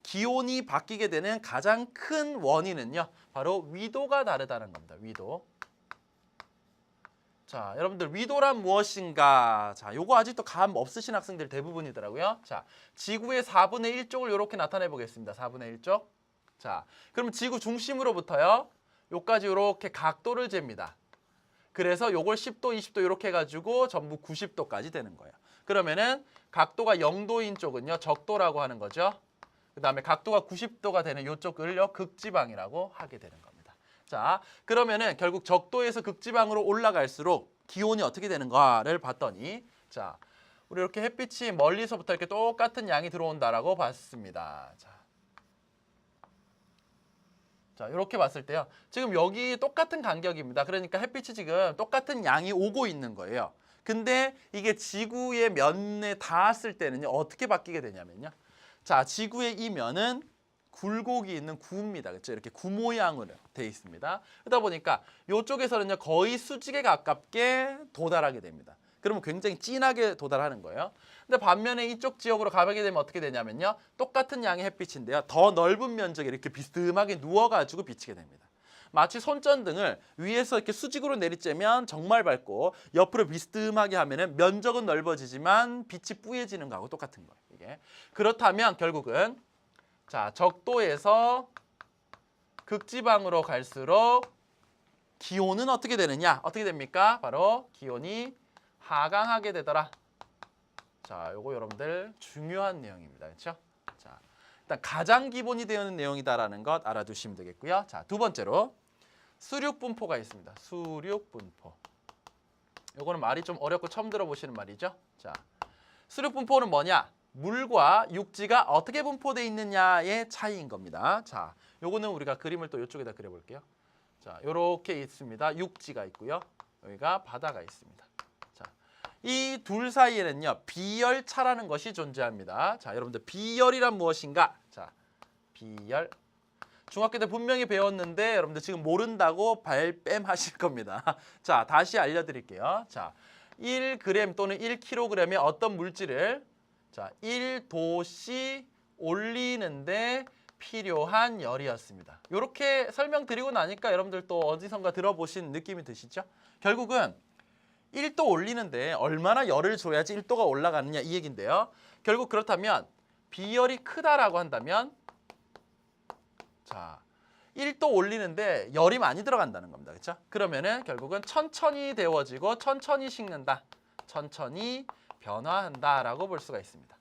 기온이 바뀌게 되는 가장 큰 원인은요, 바로 위도가 다르다는 겁니다. 위도. 자, 여러분들 위도란 무엇인가? 자, 요거 아직도 감 없으신 학생들 대부분이더라고요. 자, 지구의 4분의 1쪽을 이렇게 나타내 보겠습니다. 4분의 1쪽. 자, 그럼 지구 중심으로부터요, 요까지 이렇게 각도를 잽니다. 그래서 요걸 10도, 20도 이렇게 해가지고 전부 90도까지 되는 거예요. 그러면은 각도가 0도인 쪽은요, 적도라고 하는 거죠. 그 다음에 각도가 90도가 되는 요쪽을요, 극지방이라고 하게 되는 겁니다. 자, 그러면은 결국 적도에서 극지방으로 올라갈수록 기온이 어떻게 되는가를 봤더니, 자, 우리 이렇게 햇빛이 멀리서부터 이렇게 똑같은 양이 들어온다라고 봤습니다. 자, 이렇게 봤을 때요, 지금 여기 똑같은 간격입니다. 그러니까 햇빛이 지금 똑같은 양이 오고 있는 거예요. 근데 이게 지구의 면에 닿았을 때는요, 어떻게 바뀌게 되냐면요, 자, 지구의 이 면은 굴곡이 있는 구입니다. 그렇죠? 이렇게 구 모양으로 되어 있습니다. 그러다 보니까 이쪽에서는요, 거의 수직에 가깝게 도달하게 됩니다. 그러면 굉장히 진하게 도달하는 거예요. 근데 반면에 이쪽 지역으로 가게 되면 어떻게 되냐면요, 똑같은 양의 햇빛인데요, 더 넓은 면적에 이렇게 비스듬하게 누워가지고 비치게 됩니다. 마치 손전등을 위에서 이렇게 수직으로 내리쬐면 정말 밝고, 옆으로 비스듬하게 하면은 면적은 넓어지지만 빛이 뿌얘지는 거하고 똑같은 거예요. 이게. 그렇다면 결국은, 자, 적도에서 극지방으로 갈수록 기온은 어떻게 되느냐? 어떻게 됩니까? 바로 기온이 하강하게 되더라. 자, 요거 여러분들 중요한 내용입니다. 그렇죠? 자, 일단 가장 기본이 되어 있는 내용이다라는 것 알아두시면 되겠고요. 자, 두 번째로 수륙분포가 있습니다. 수륙분포. 요거는 말이 좀 어렵고 처음 들어보시는 말이죠. 자, 수륙분포는 뭐냐? 물과 육지가 어떻게 분포되어 있느냐의 차이인 겁니다. 자, 요거는 우리가 그림을 또 이쪽에다 그려볼게요. 자, 요렇게 있습니다. 육지가 있고요. 여기가 바다가 있습니다. 자, 이 둘 사이에는요, 비열차라는 것이 존재합니다. 자, 여러분들 비열이란 무엇인가? 자, 비열. 중학교 때 분명히 배웠는데 여러분들 지금 모른다고 발뺌 하실 겁니다. 자, 다시 알려드릴게요. 자, 1g 또는 1kg의 어떤 물질을, 자, 1도씨 올리는데 필요한 열이었습니다. 이렇게 설명드리고 나니까 여러분들 또 어디선가 들어보신 느낌이 드시죠? 결국은 1도 올리는데 얼마나 열을 줘야지 1도가 올라가느냐 이 얘기인데요. 결국 그렇다면 비열이 크다라고 한다면, 자, 1도 올리는데 열이 많이 들어간다는 겁니다. 그렇죠? 그러면은 결국은 천천히 데워지고 천천히 식는다. 천천히 변화한다라고 볼 수가 있습니다.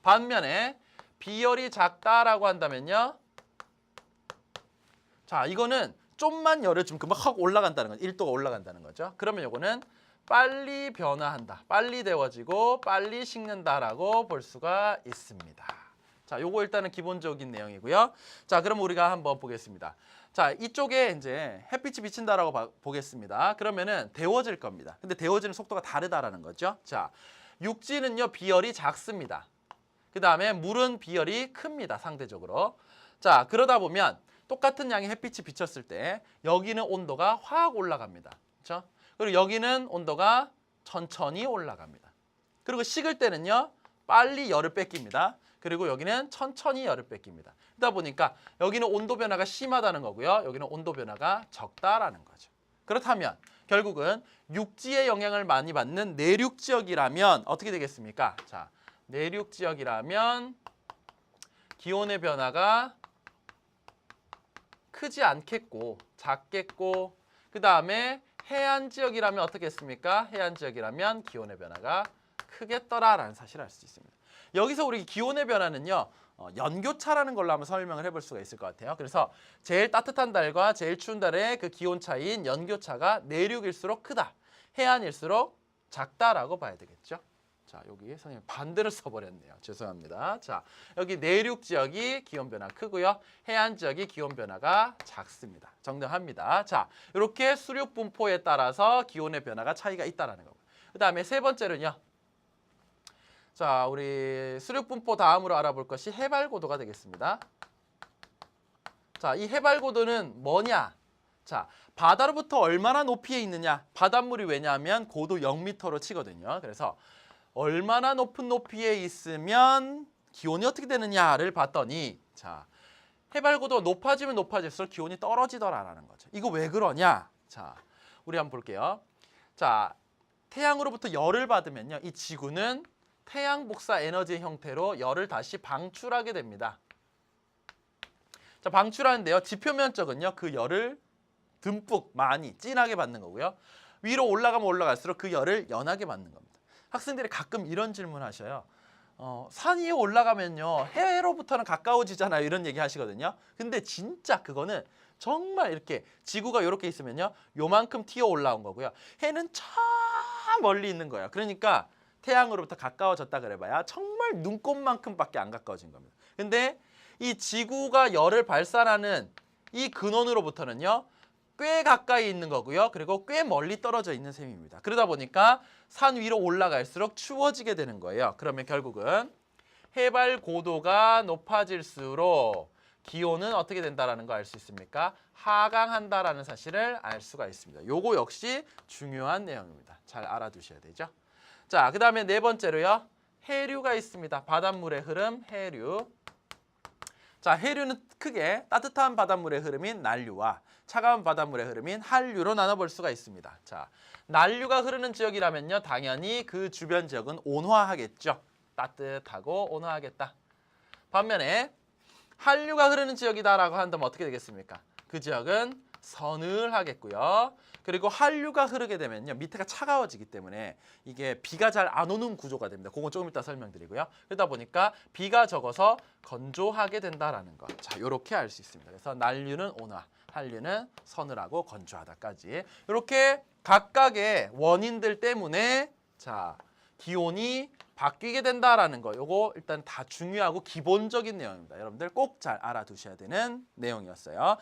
반면에 비열이 작다라고 한다면요, 자, 이거는 좀만 열을 주면 금방 확 올라간다는 거죠. 1도가 올라간다는 거죠. 그러면 이거는 빨리 변화한다, 빨리 데워지고 빨리 식는다라고 볼 수가 있습니다. 자, 요거 일단은 기본적인 내용이고요. 자, 그럼 우리가 한번 보겠습니다. 자, 이쪽에 이제 햇빛이 비친다라고 보겠습니다. 그러면은 데워질 겁니다. 근데 데워지는 속도가 다르다라는 거죠. 자, 육지는요, 비열이 작습니다. 그 다음에 물은 비열이 큽니다, 상대적으로. 자, 그러다 보면 똑같은 양의 햇빛이 비쳤을 때 여기는 온도가 확 올라갑니다. 그렇죠? 그리고 여기는 온도가 천천히 올라갑니다. 그리고 식을 때는요, 빨리 열을 뺏깁니다. 그리고 여기는 천천히 열을 뺏깁니다. 그러다 보니까 여기는 온도 변화가 심하다는 거고요, 여기는 온도 변화가 적다라는 거죠. 그렇다면 결국은 육지의 영향을 많이 받는 내륙 지역이라면 어떻게 되겠습니까? 자, 내륙 지역이라면 기온의 변화가 크지 않겠고 작겠고, 그 다음에 해안 지역이라면 어떻겠습니까? 해안 지역이라면 기온의 변화가 크겠더라라는 사실을 알 수 있습니다. 여기서 우리 기온의 변화는요, 연교차라는 걸로 한번 설명을 해볼 수가 있을 것 같아요. 그래서 제일 따뜻한 달과 제일 추운 달의 그 기온 차이인 연교차가 내륙일수록 크다, 해안일수록 작다라고 봐야 되겠죠. 자, 여기 선생님 반대로 써버렸네요. 죄송합니다. 자, 여기 내륙 지역이 기온 변화 크고요, 해안 지역이 기온 변화가 작습니다. 정정합니다. 자, 이렇게 수륙 분포에 따라서 기온의 변화가 차이가 있다라는 거고. 그 다음에 세 번째는요. 자, 우리 수륙 분포 다음으로 알아볼 것이 해발 고도가 되겠습니다. 자, 이 해발 고도는 뭐냐? 자, 바다로부터 얼마나 높이에 있느냐? 바닷물이 왜냐하면 고도 0m로 치거든요. 그래서 얼마나 높은 높이에 있으면 기온이 어떻게 되느냐를 봤더니 자, 해발 고도가 높아지면 높아질수록 기온이 떨어지더라라는 거죠. 이거 왜 그러냐? 자, 우리 한번 볼게요. 자, 태양으로부터 열을 받으면요. 이 지구는 태양 복사 에너지의 형태로 열을 다시 방출하게 됩니다. 자, 방출하는데요. 지표면적은요. 그 열을 듬뿍 많이 진하게 받는 거고요. 위로 올라가면 올라갈수록 그 열을 연하게 받는 겁니다. 학생들이 가끔 이런 질문 하셔요. 산 위에 올라가면요. 해로부터는 가까워지잖아요. 이런 얘기 하시거든요. 근데 진짜 그거는 정말 이렇게 지구가 이렇게 있으면요. 요만큼 튀어 올라온 거고요. 해는 저 멀리 있는 거예요. 그러니까 태양으로부터 가까워졌다 그래봐야 정말 눈곱만큼밖에 안 가까워진 겁니다. 근데 이 지구가 열을 발산하는 이 근원으로부터는요. 꽤 가까이 있는 거고요. 그리고 꽤 멀리 떨어져 있는 셈입니다. 그러다 보니까 산 위로 올라갈수록 추워지게 되는 거예요. 그러면 결국은 해발 고도가 높아질수록 기온은 어떻게 된다라는 거 알 수 있습니까? 하강한다라는 사실을 알 수가 있습니다. 요거 역시 중요한 내용입니다. 잘 알아두셔야 되죠. 자, 그 다음에 네 번째로요. 해류가 있습니다. 바닷물의 흐름, 해류. 자, 해류는 크게 따뜻한 바닷물의 흐름인 난류와 차가운 바닷물의 흐름인 한류로 나눠볼 수가 있습니다. 자, 난류가 흐르는 지역이라면요. 당연히 그 주변 지역은 온화하겠죠. 따뜻하고 온화하겠다. 반면에 한류가 흐르는 지역이다라고 한다면 어떻게 되겠습니까? 그 지역은 서늘하겠고요. 그리고 한류가 흐르게 되면요. 밑에가 차가워지기 때문에 이게 비가 잘 안 오는 구조가 됩니다. 그건 조금 이따 설명드리고요. 그러다 보니까 비가 적어서 건조하게 된다라는 것. 자, 이렇게 알 수 있습니다. 그래서 난류는 온화, 한류는 서늘하고 건조하다까지. 이렇게 각각의 원인들 때문에 자, 기온이 바뀌게 된다라는 거. 요거 일단 다 중요하고 기본적인 내용입니다. 여러분들 꼭 잘 알아두셔야 되는 내용이었어요.